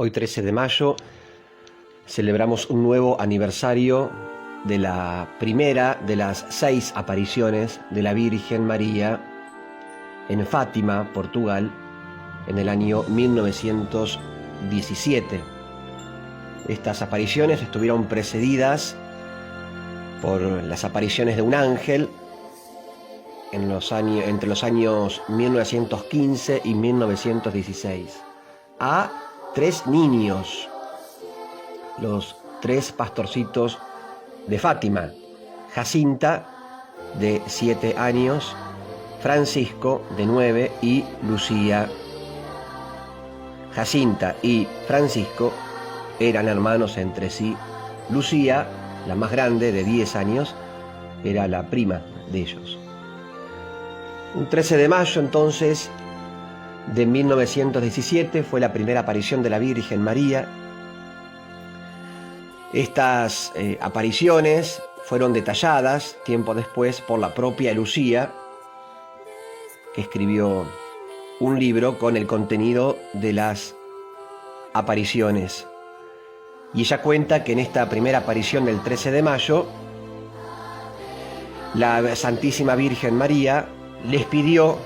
Hoy 13 de mayo celebramos un nuevo aniversario de la primera de las 6 apariciones de la Virgen María en Fátima, Portugal, en el año 1917. Estas apariciones estuvieron precedidas por las apariciones de un ángel entre los años 1915 y 1916 a 3 niños, los 3 pastorcitos de Fátima: Jacinta, de 7 años, Francisco, de 9, y Lucía. Jacinta y Francisco eran hermanos entre sí. Lucía, la más grande, de 10 años, era la prima de ellos. Un 13 de mayo, entonces, de 1917 fue la primera aparición de la Virgen María. Estas apariciones fueron detalladas tiempo después por la propia Lucía, que escribió un libro con el contenido de las apariciones. Y ella cuenta que en esta primera aparición del 13 de mayo, la Santísima Virgen María les pidió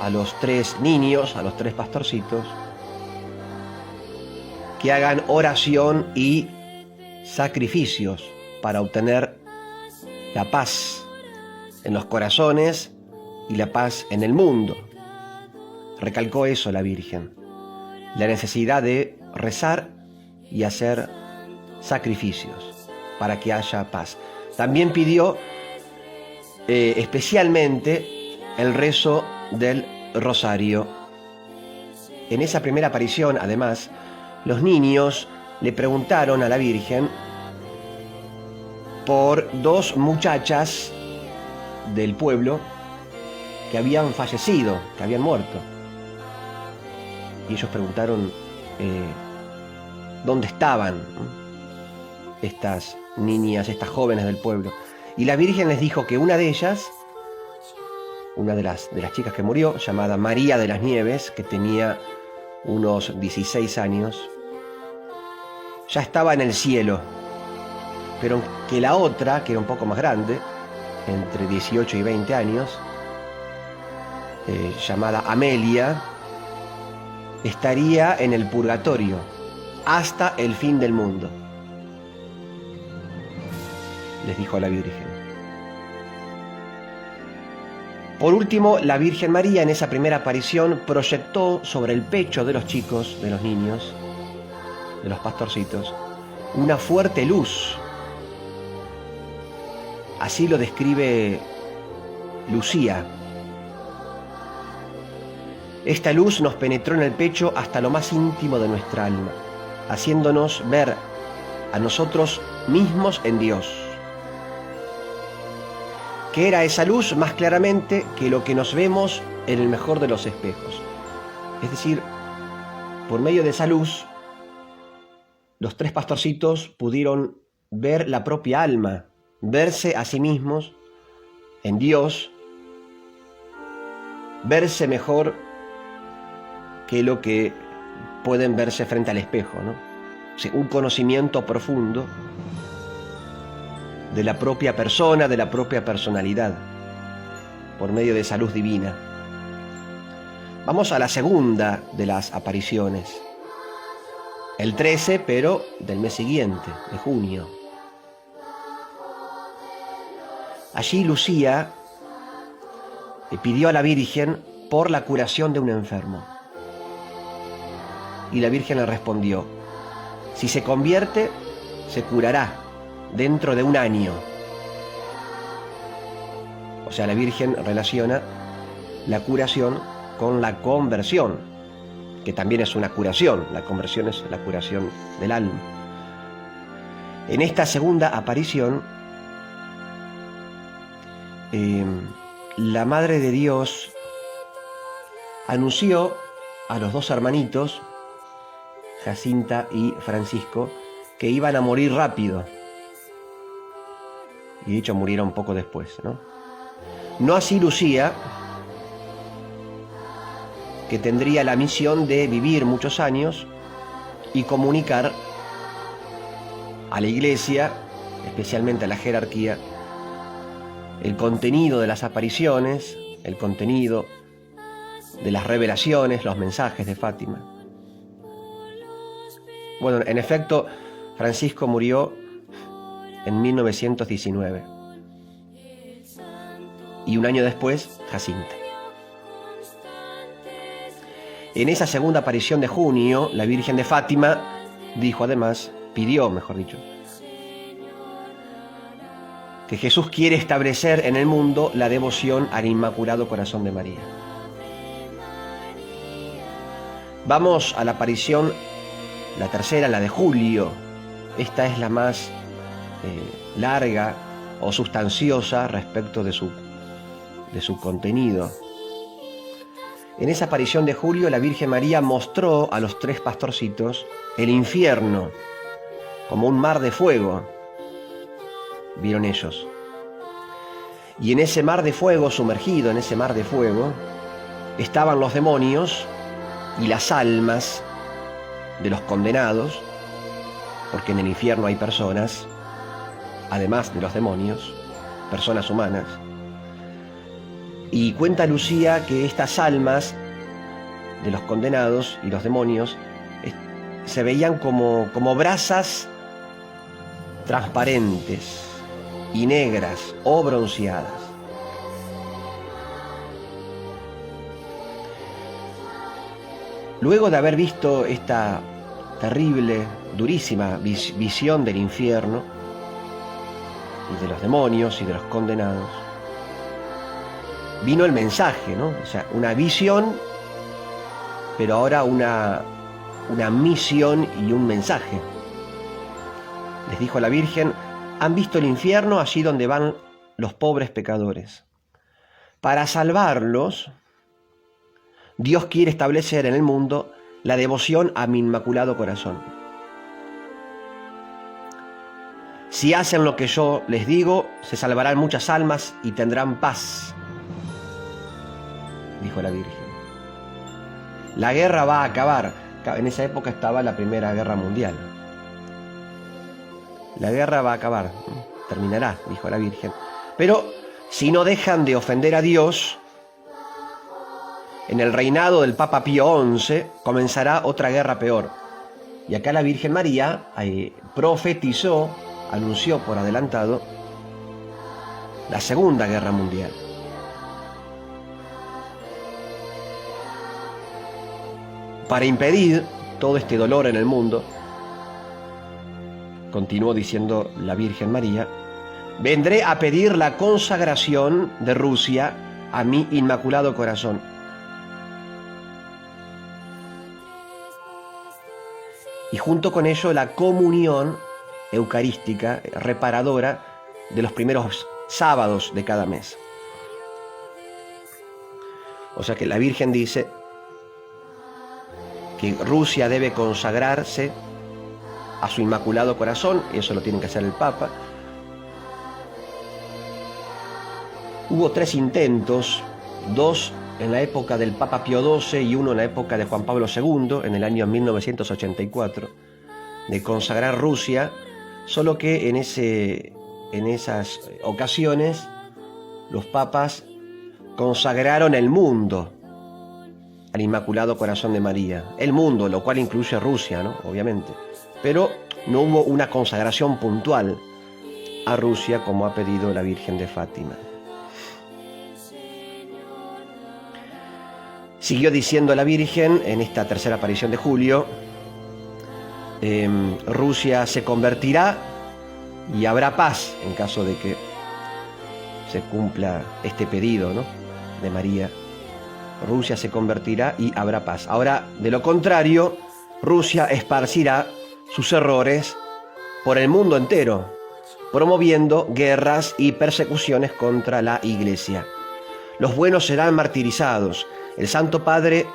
a los 3 niños, a los 3 pastorcitos, que hagan oración y sacrificios para obtener la paz en los corazones y la paz en el mundo. Recalcó eso la Virgen, la necesidad de rezar y hacer sacrificios para que haya paz. También pidió especialmente el rezo del rosario. En esa primera aparición, además, los niños le preguntaron a la Virgen por 2 muchachas del pueblo que habían fallecido, que habían muerto. Y ellos preguntaron dónde estaban estas niñas, estas jóvenes del pueblo. Y la Virgen les dijo que una de ellas, una de las chicas que murió, llamada María de las Nieves, que tenía unos 16 años, ya estaba en el cielo, pero que la otra, que era un poco más grande, entre 18 y 20 años, llamada Amelia, estaría en el purgatorio hasta el fin del mundo, les dijo la Virgen. Por último, la Virgen María en esa primera aparición proyectó sobre el pecho de los chicos, de los niños, de los pastorcitos, una fuerte luz. Así lo describe Lucía. Esta luz nos penetró en el pecho hasta lo más íntimo de nuestra alma, haciéndonos ver a nosotros mismos en Dios. Que era esa luz más claramente que lo que nos vemos en el mejor de los espejos. Es decir, por medio de esa luz, los 3 pastorcitos pudieron ver la propia alma, verse a sí mismos en Dios, verse mejor que lo que pueden verse frente al espejo, ¿no? O sea, un conocimiento profundo de la propia persona, de la propia personalidad, por medio de esa luz divina. Vamos a la segunda de las apariciones, el 13, pero del mes siguiente, de junio. Allí Lucía le pidió a la Virgen por la curación de un enfermo. Y la Virgen le respondió: si se convierte, se curará dentro de 1 año. O sea, la Virgen relaciona la curación con la conversión, que también es una curación. La conversión es la curación del alma. En esta segunda aparición, la Madre de Dios anunció a los 2 hermanitos, Jacinta y Francisco, que iban a morir rápido. Y de hecho murieron poco después, ¿no? No así Lucía, que tendría la misión de vivir muchos años y comunicar a la Iglesia, especialmente a la jerarquía, el contenido de las apariciones, el contenido de las revelaciones, los mensajes de Fátima. Bueno, en efecto, Francisco murió en 1919 y un año después, Jacinta. En esa segunda aparición de junio, la Virgen de Fátima pidió, que Jesús quiere establecer en el mundo la devoción al Inmaculado Corazón de María. Vamos a la aparición, la tercera, la de julio. Esta es la más larga o sustanciosa respecto de su contenido. En esa aparición de julio, la Virgen María mostró a los 3 pastorcitos el infierno como un mar de fuego, vieron ellos. Y en ese mar de fuego, sumergido en ese mar de fuego, estaban los demonios y las almas de los condenados, porque en el infierno hay personas, además de los demonios, personas humanas. Y cuenta Lucía que estas almas de los condenados y los demonios se veían como brasas transparentes y negras o bronceadas. Luego de haber visto esta terrible, durísima visión del infierno y de los demonios y de los condenados, vino el mensaje, ¿no? O sea, una visión, pero ahora una misión y un mensaje. Les dijo la Virgen: han visto el infierno, allí donde van los pobres pecadores. Para salvarlos, Dios quiere establecer en el mundo la devoción a mi Inmaculado Corazón. Si hacen lo que yo les digo, se salvarán muchas almas y tendrán paz, dijo la Virgen. La guerra va a acabar. En esa época estaba la Primera Guerra Mundial. La guerra va a acabar, terminará, dijo la Virgen. Pero si no dejan de ofender a Dios, en el reinado del Papa Pío XI comenzará otra guerra peor. Y acá la Virgen María profetizó, anunció por adelantado, la Segunda Guerra Mundial. Para impedir todo este dolor en el mundo, continuó diciendo la Virgen María, vendré a pedir la consagración de Rusia a mi Inmaculado Corazón. Y junto con ello la comunión eucarística reparadora de los primeros sábados de cada mes. O sea que la Virgen dice que Rusia debe consagrarse a su Inmaculado Corazón, y eso lo tiene que hacer el Papa. Hubo 3 intentos, 2 en la época del Papa Pío XII y 1 en la época de Juan Pablo II, en el año 1984, de consagrar Rusia, solo que en esas ocasiones los papas consagraron el mundo al Inmaculado Corazón de María. El mundo, lo cual incluye Rusia, ¿no? Obviamente. Pero no hubo una consagración puntual a Rusia como ha pedido la Virgen de Fátima. Siguió diciendo la Virgen en esta tercera aparición de julio, Rusia se convertirá y habrá paz en caso de que se cumpla este pedido, ¿no?, de María. Rusia se convertirá y habrá paz. Ahora, de lo contrario, Rusia esparcirá sus errores por el mundo entero, promoviendo guerras y persecuciones contra la Iglesia. Los buenos serán martirizados. El Santo Padre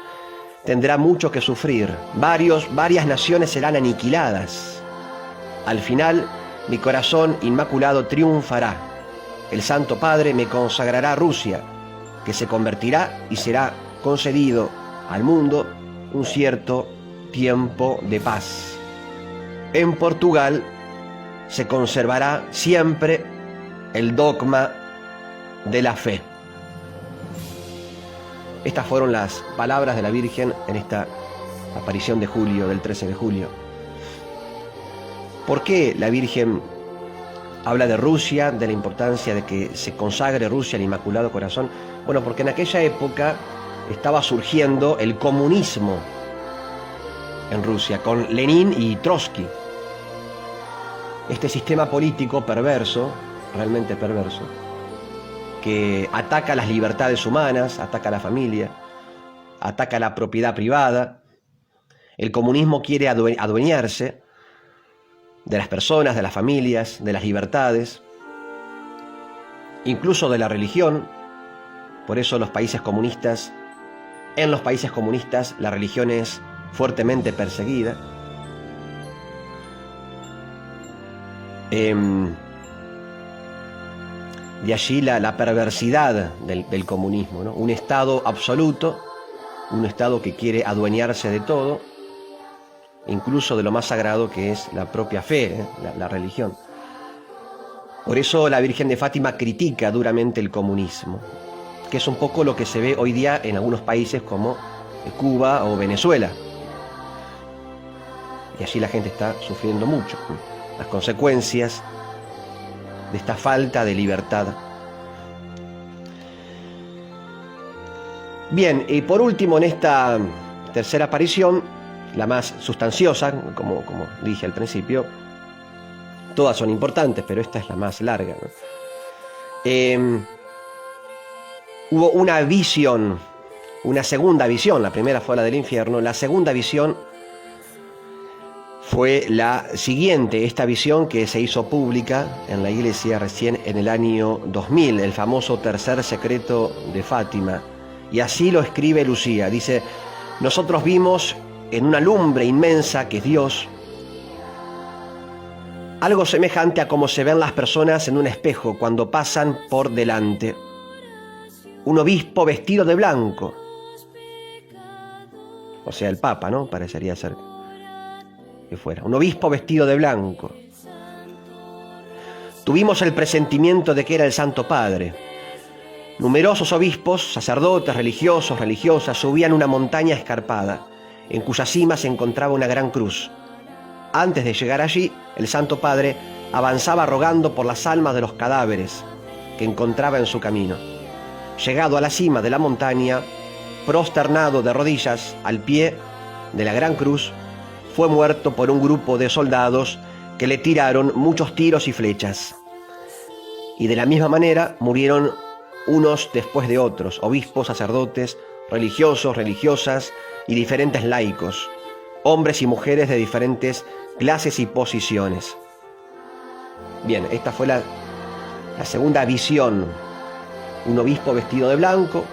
tendrá mucho que sufrir. Varias naciones serán aniquiladas. Al final, mi corazón inmaculado triunfará. El Santo Padre me consagrará a Rusia, que se convertirá y será concedido al mundo un cierto tiempo de paz. En Portugal se conservará siempre el dogma de la fe. Estas fueron las palabras de la Virgen en esta aparición de julio, del 13 de julio. ¿Por qué la Virgen habla de Rusia, de la importancia de que se consagre Rusia al Inmaculado Corazón? Bueno, porque en aquella época estaba surgiendo el comunismo en Rusia, con Lenin y Trotsky. Este sistema político perverso, realmente perverso, que ataca las libertades humanas, ataca a la familia, ataca la propiedad privada. El comunismo quiere adueñarse de las personas, de las familias, de las libertades, incluso de la religión. Por eso en los países comunistas la religión es fuertemente perseguida. De allí la perversidad del comunismo, ¿no? Un Estado absoluto, un Estado que quiere adueñarse de todo, incluso de lo más sagrado que es la propia fe, la religión. Por eso la Virgen de Fátima critica duramente el comunismo, que es un poco lo que se ve hoy día en algunos países como Cuba o Venezuela. Y allí la gente está sufriendo mucho las consecuencias de esta falta de libertad. Bien, y por último, en esta tercera aparición, la más sustanciosa, como dije al principio, todas son importantes, pero esta es la más larga, ¿no? Hubo una visión, una segunda visión. La primera fue la del infierno, la segunda visión fue la siguiente, esta visión que se hizo pública en la iglesia recién en el año 2000, el famoso tercer secreto de Fátima. Y así lo escribe Lucía, dice: nosotros vimos en una lumbre inmensa que es Dios, algo semejante a como se ven las personas en un espejo cuando pasan por delante. Un obispo vestido de blanco, o sea, el Papa, ¿no? Parecería ser que fuera. Un obispo vestido de blanco. Tuvimos el presentimiento de que era el Santo Padre. Numerosos obispos, sacerdotes, religiosos, religiosas, subían una montaña escarpada, en cuya cima se encontraba una gran cruz. Antes de llegar allí, el Santo Padre avanzaba rogando por las almas de los cadáveres que encontraba en su camino. Llegado a la cima de la montaña, prosternado de rodillas al pie de la gran cruz, fue muerto por un grupo de soldados que le tiraron muchos tiros y flechas. Y de la misma manera murieron unos después de otros, obispos, sacerdotes, religiosos, religiosas y diferentes laicos, hombres y mujeres de diferentes clases y posiciones. Bien, esta fue la segunda visión. Un obispo vestido de blanco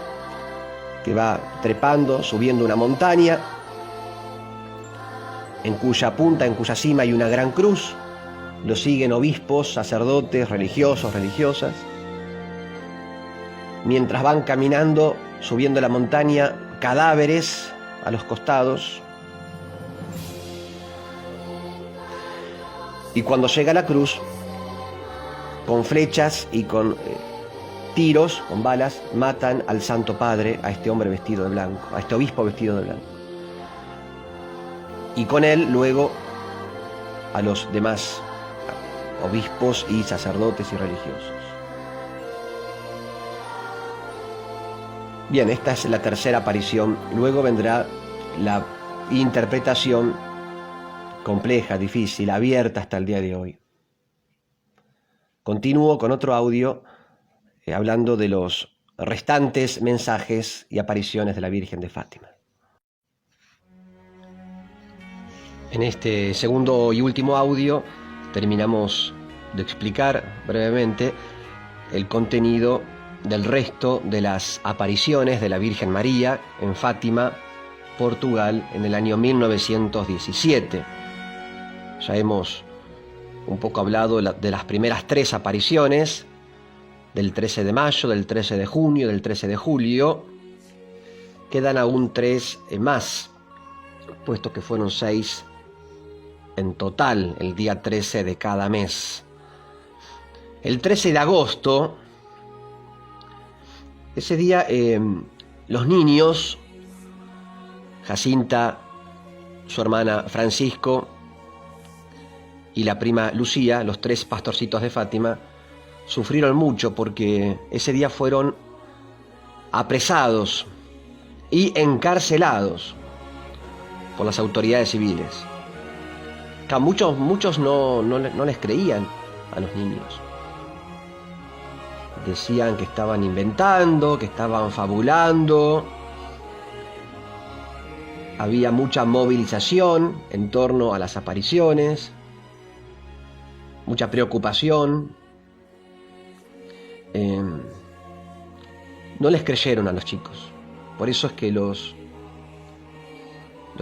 que va trepando, subiendo una montaña, en cuya punta, en cuya cima hay una gran cruz. Lo siguen obispos, sacerdotes, religiosos, religiosas. Mientras van caminando, subiendo la montaña, cadáveres a los costados. Y cuando llega a la cruz, con flechas y con tiros, con balas, matan al Santo Padre, a este hombre vestido de blanco, a este obispo vestido de blanco. Y con él luego a los demás obispos y sacerdotes y religiosos. Bien, esta es la tercera aparición. Luego vendrá la interpretación compleja, difícil, abierta hasta el día de hoy. Continúo con otro audio hablando de los restantes mensajes y apariciones de la Virgen de Fátima. En este segundo y último audio terminamos de explicar brevemente el contenido del resto de las apariciones de la Virgen María en Fátima, Portugal, en el año 1917. Ya hemos un poco hablado de las primeras tres apariciones, del 13 de mayo, del 13 de junio, del 13 de julio. Quedan aún tres más. puesto que fueron 6 en total el día 13 de cada mes. El 13 de agosto, ese día los niños, Jacinta, su hermana Francisco y la prima Lucía, los 3 pastorcitos de Fátima, sufrieron mucho porque ese día fueron apresados y encarcelados por las autoridades civiles. Muchos no les creían a los niños. Decían que estaban inventando, que estaban fabulando. Había mucha movilización en torno a las apariciones, mucha preocupación. No les creyeron a los chicos. Por eso es que los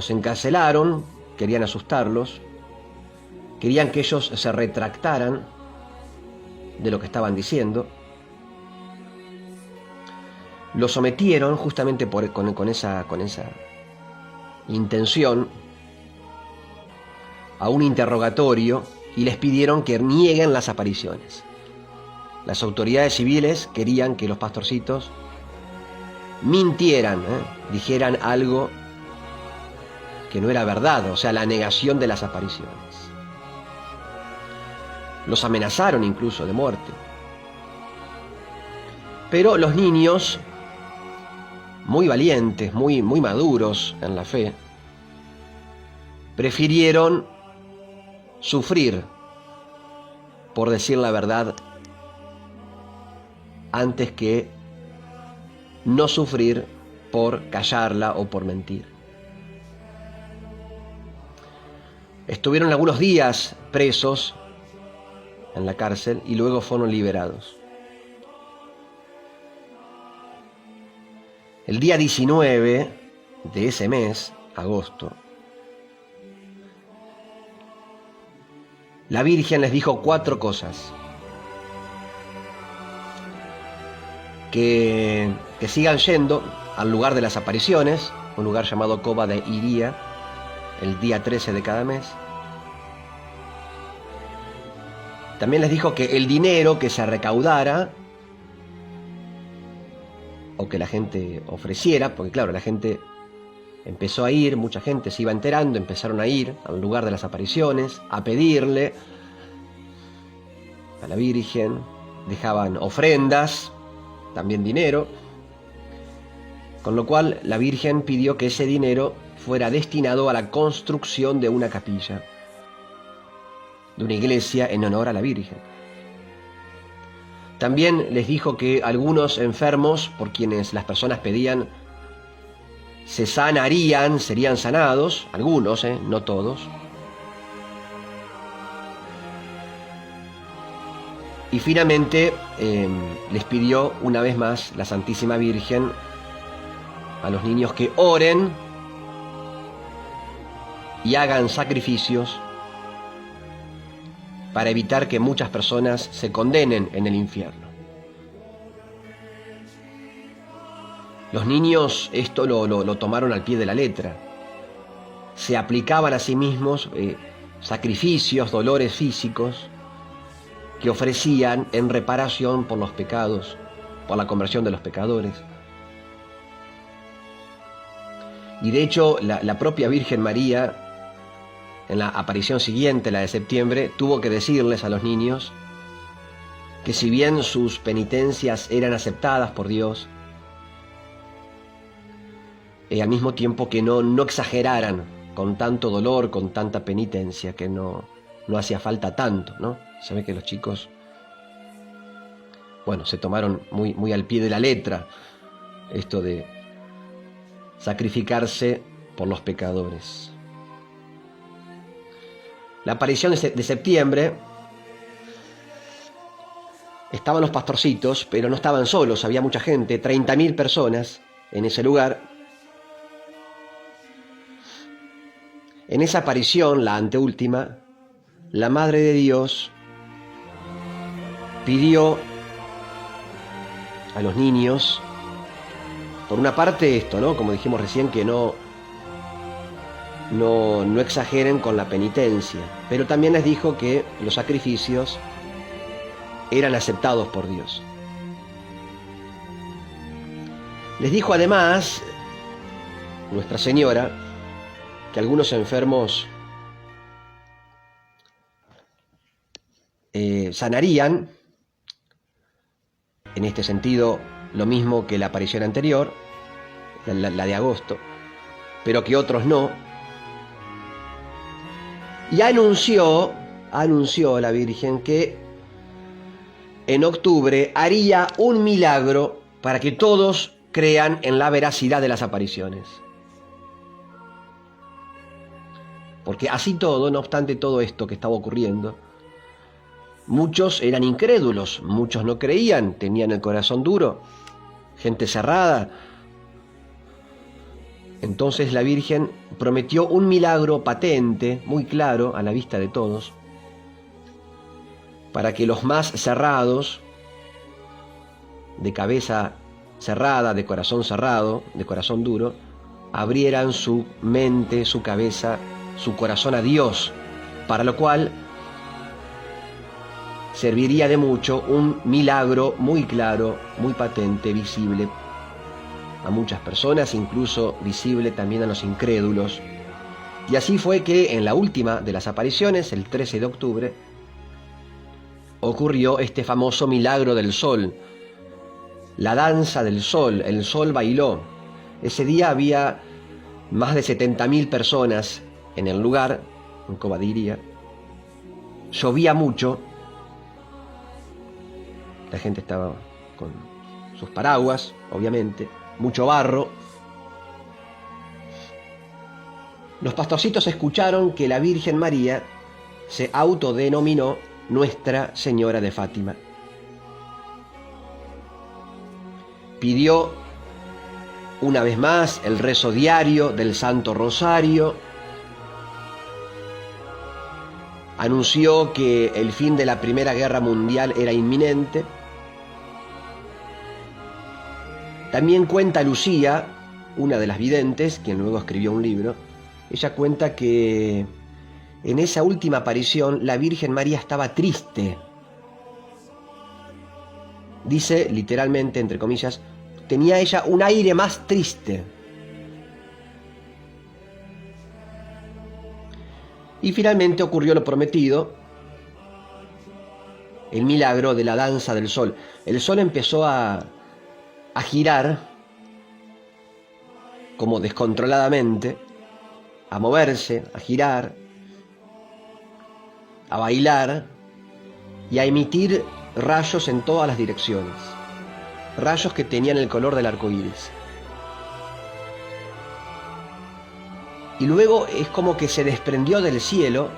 encarcelaron, querían asustarlos, querían que ellos se retractaran de lo que estaban diciendo. Los sometieron justamente con esa intención a un interrogatorio y les pidieron que nieguen las apariciones. Las autoridades civiles querían que los pastorcitos mintieran, dijeran algo que no era verdad, o sea, la negación de las apariciones. Los amenazaron incluso de muerte. Pero los niños, muy valientes, muy maduros en la fe, prefirieron sufrir por decir la verdad antes que no sufrir por callarla o por mentir. Estuvieron algunos días presos en la cárcel y luego fueron liberados. El día 19 de ese mes, agosto, la Virgen les dijo 4 cosas. Que sigan yendo al lugar de las apariciones, un lugar llamado Cova de Iría, el día 13 de cada mes. También les dijo que el dinero que se recaudara o que la gente ofreciera, porque claro, la gente empezó a ir, mucha gente se iba enterando, empezaron a ir al lugar de las apariciones, a pedirle a la Virgen, dejaban ofrendas, también dinero, con lo cual la Virgen pidió que ese dinero fuera destinado a la construcción de una capilla, de una iglesia en honor a la Virgen. También les dijo que algunos enfermos, por quienes las personas pedían, se sanarían, serían sanados, algunos, no todos. Y finalmente les pidió una vez más la Santísima Virgen a los niños que oren y hagan sacrificios para evitar que muchas personas se condenen en el infierno. Los niños esto lo tomaron al pie de la letra. Se aplicaban a sí mismos sacrificios, dolores físicos que ofrecían en reparación por los pecados, por la conversión de los pecadores. Y de hecho, la propia Virgen María, en la aparición siguiente, la de septiembre, tuvo que decirles a los niños que si bien sus penitencias eran aceptadas por Dios, al mismo tiempo que no exageraran con tanto dolor, con tanta penitencia, que no hacía falta tanto, ¿no? Se ve que los chicos, bueno, se tomaron muy al pie de la letra esto de sacrificarse por los pecadores. La aparición de septiembre, estaban los pastorcitos, pero no estaban solos, había mucha gente, 30.000 personas en ese lugar. En esa aparición, la anteúltima, la Madre de Dios pidió a los niños, por una parte esto, ¿no? Como dijimos recién, que no no exageren con la penitencia, pero también les dijo que los sacrificios eran aceptados por Dios. Les dijo además Nuestra Señora que algunos enfermos sanarían, en este sentido lo mismo que la aparición anterior, la de agosto, pero que otros no. Y anunció la Virgen que en octubre haría un milagro para que todos crean en la veracidad de las apariciones. Porque así todo, no obstante todo esto que estaba ocurriendo, muchos eran incrédulos, muchos no creían, tenían el corazón duro, gente cerrada. Entonces la Virgen prometió un milagro patente, muy claro, a la vista de todos, para que los más cerrados, de cabeza cerrada, de corazón cerrado, de corazón duro, abrieran su mente, su cabeza, su corazón a Dios, para lo cual serviría de mucho un milagro muy claro, muy patente, visible a muchas personas, incluso visible también a los incrédulos. Y así fue que en la última de las apariciones, el 13 de octubre, ocurrió este famoso milagro del sol, la danza del sol. El sol bailó. Ese día había más de 70.000 personas en el lugar, en Cobadiria. Llovía mucho. La gente estaba con sus paraguas, obviamente. Mucho barro. Los pastorcitos escucharon que la Virgen María se autodenominó Nuestra Señora de Fátima. Pidió una vez más el rezo diario del Santo Rosario. Anunció que el fin de la Primera Guerra Mundial era inminente. También cuenta Lucía, una de las videntes, quien luego escribió un libro. Ella cuenta que en esa última aparición la Virgen María estaba triste. Dice literalmente, entre comillas, tenía ella un aire más triste. Y finalmente ocurrió lo prometido, el milagro de la danza del sol. El sol empezó a girar como descontroladamente, a moverse, a girar, a bailar y a emitir rayos en todas las direcciones, rayos que tenían el color del arco iris. Y luego es como que se desprendió del cielo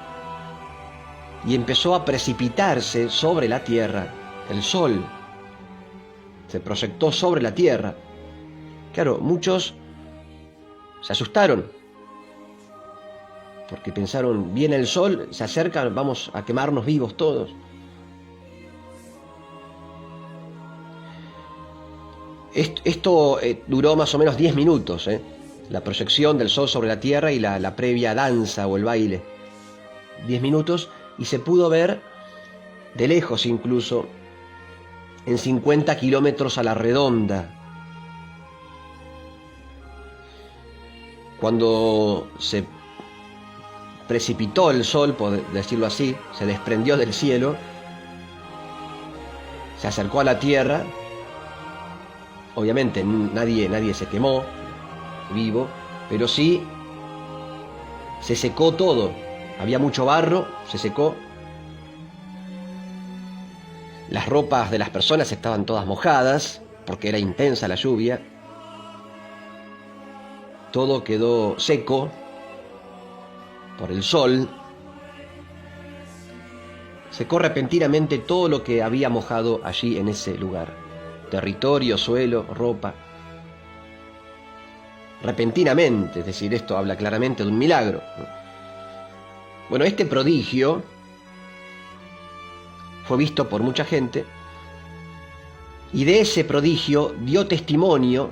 y empezó a precipitarse sobre la tierra. El sol se proyectó sobre la tierra. Claro, muchos se asustaron porque pensaron, viene el sol, se acerca, vamos a quemarnos vivos todos. Esto duró más o menos 10 minutos, la proyección del sol sobre la tierra y la previa danza o el baile. 10 minutos, y se pudo ver de lejos incluso, en 50 kilómetros a la redonda. Cuando se precipitó el sol, por decirlo así, se desprendió del cielo, se acercó a la tierra. Obviamente nadie se quemó vivo, pero sí se secó todo. Había mucho barro, se secó. Las ropas de las personas estaban todas mojadas porque era intensa la lluvia. Todo quedó seco por el sol. Secó repentinamente todo lo que había mojado allí en ese lugar. Territorio, suelo, ropa. Repentinamente, es decir, esto habla claramente de un milagro. Bueno, este prodigio fue visto por mucha gente y de ese prodigio dio testimonio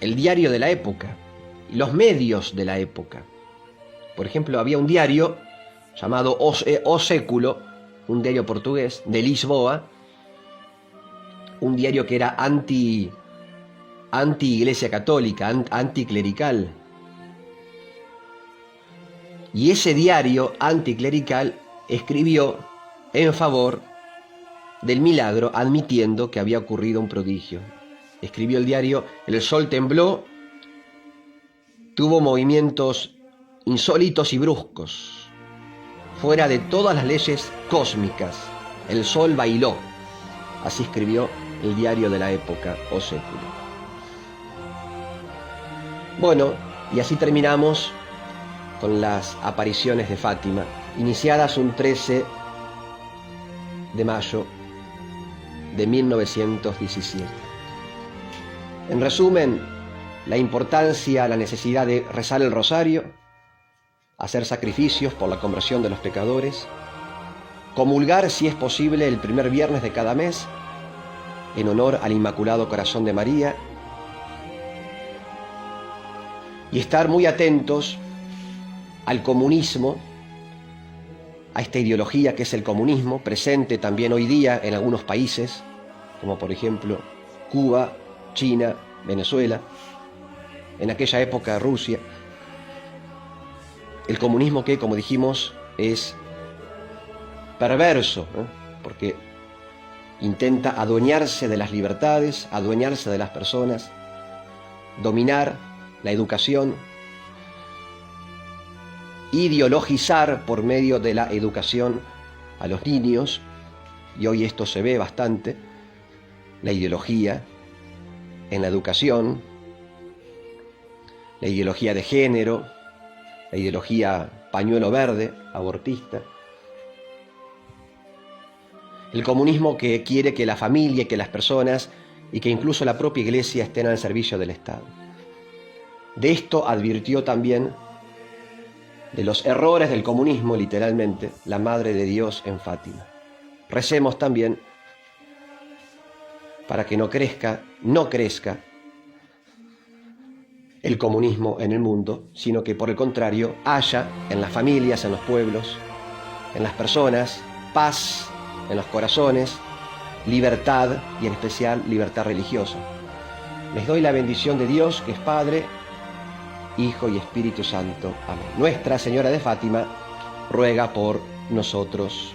el diario de la época y los medios de la época. Por ejemplo, había un diario llamado O Século, un diario portugués de Lisboa, un diario que era anti-iglesia católica, anticlerical. Y ese diario anticlerical escribió en favor del milagro, admitiendo que había ocurrido un prodigio. Escribió el diario: el sol tembló, tuvo movimientos insólitos y bruscos, fuera de todas las leyes cósmicas. El sol bailó. Así escribió el diario de la época, O Século. Bueno, y así terminamos con las apariciones de Fátima, iniciadas un 13 de mayo de 1917. En resumen, la importancia, la necesidad de rezar el rosario, hacer sacrificios por la conversión de los pecadores, comulgar si es posible el primer viernes de cada mes en honor al Inmaculado Corazón de María, y estar muy atentos al comunismo, a esta ideología que es el comunismo, presente también hoy día en algunos países, como por ejemplo Cuba, China, Venezuela, en aquella época Rusia. El comunismo que, como dijimos, es perverso, ¿eh? Porque intenta adueñarse de las libertades, adueñarse de las personas, dominar la educación, ideologizar por medio de la educación a los niños, y hoy esto se ve bastante, la ideología en la educación, la ideología de género, la ideología pañuelo verde, abortista. El comunismo que quiere que la familia, que las personas y que incluso la propia Iglesia estén al servicio del Estado. De esto advirtió también, de los errores del comunismo, literalmente, la Madre de Dios en Fátima. Recemos también para que no crezca el comunismo en el mundo, sino que por el contrario haya en las familias, en los pueblos, en las personas, paz en los corazones, libertad y en especial libertad religiosa. Les doy la bendición de Dios, que es Padre, Hijo y Espíritu Santo. Amén. Nuestra Señora de Fátima ruega por nosotros.